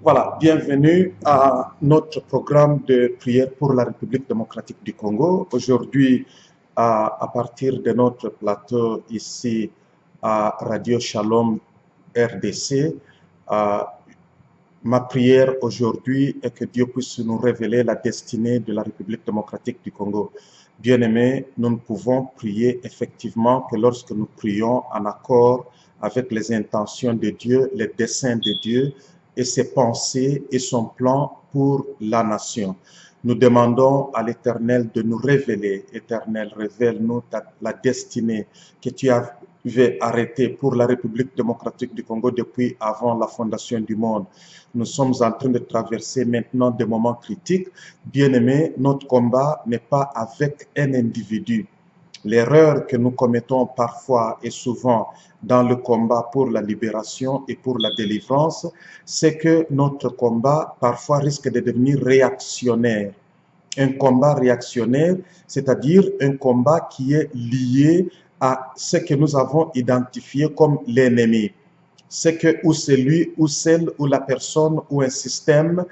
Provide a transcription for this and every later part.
Voilà, bienvenue à notre programme de prière pour la République démocratique du Congo. Aujourd'hui, à partir de notre plateau ici à Radio Shalom RDC, ma prière aujourd'hui est que Dieu puisse nous révéler la destinée de la République démocratique du Congo. Bien-aimés, nous ne pouvons prier effectivement que lorsque nous prions en accord avec les intentions de Dieu, les desseins de Dieu et ses pensées et son plan pour la nation. Nous demandons à l'Éternel de nous révéler. Éternel, révèle-nous la destinée que tu avais arrêtée pour la République démocratique du Congo depuis avant la fondation du monde. Nous sommes en train de traverser maintenant des moments critiques. Bien-aimés, notre combat n'est pas avec un individu. L'erreur que nous commettons parfois et souvent dans le combat pour la libération et pour la délivrance, c'est que notre combat parfois risque de devenir réactionnaire. Un combat réactionnaire, c'est-à-dire un combat qui est lié à ce que nous avons identifié comme l'ennemi. C'est que ou c'est lui, ou celle, ou la personne, ou un système,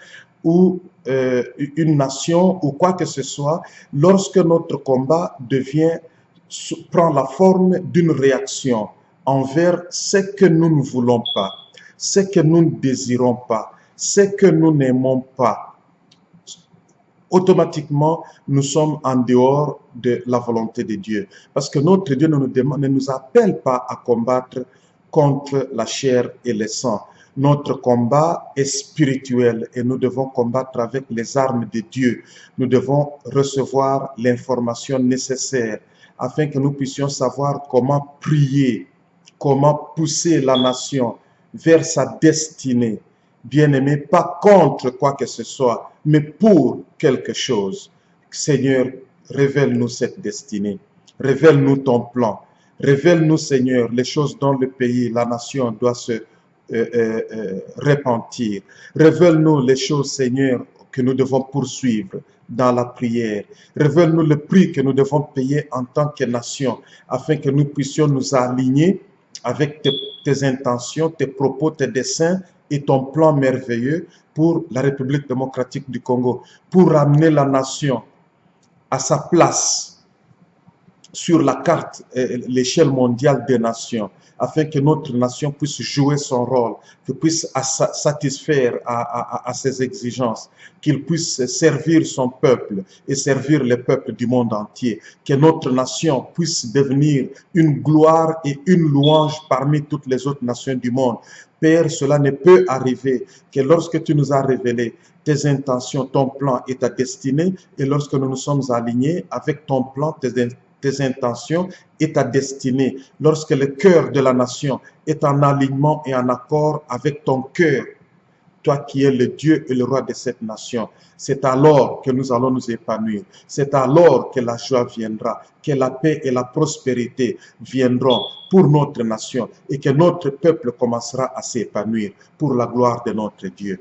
ou une nation, ou quoi que ce soit, lorsque notre combat prend la forme d'une réaction envers ce que nous ne voulons pas, ce que nous ne désirons pas, ce que nous n'aimons pas, automatiquement, nous sommes en dehors de la volonté de Dieu. Parce que notre Dieu ne nous appelle pas à combattre contre la chair et le sang. Notre combat est spirituel et nous devons combattre avec les armes de Dieu. Nous devons recevoir l'information nécessaire afin que nous puissions savoir comment prier, comment pousser la nation vers sa destinée. Bien-aimé, pas contre quoi que ce soit, mais pour quelque chose. Seigneur, révèle-nous cette destinée. Révèle-nous ton plan. Révèle-nous, Seigneur, les choses dont le pays, la nation doit se repentir. Révèle-nous les choses, Seigneur, que nous devons poursuivre dans la prière. Révèle-nous le prix que nous devons payer en tant que nation, afin que nous puissions nous aligner avec tes intentions, tes propos, tes desseins et ton plan merveilleux pour la République démocratique du Congo, pour ramener la nation à sa place sur la carte, l'échelle mondiale des nations, afin que notre nation puisse jouer son rôle, que puisse satisfaire à ses exigences, qu'il puisse servir son peuple et servir les peuples du monde entier, que notre nation puisse devenir une gloire et une louange parmi toutes les autres nations du monde. Père, cela ne peut arriver que lorsque tu nous as révélé tes intentions, ton plan et ta destinée, et lorsque nous nous sommes alignés avec ton plan, tes intentions et ta destinée, lorsque le cœur de la nation est en alignement et en accord avec ton cœur, toi qui es le Dieu et le roi de cette nation, c'est alors que nous allons nous épanouir. C'est alors que la joie viendra, que la paix et la prospérité viendront pour notre nation et que notre peuple commencera à s'épanouir pour la gloire de notre Dieu.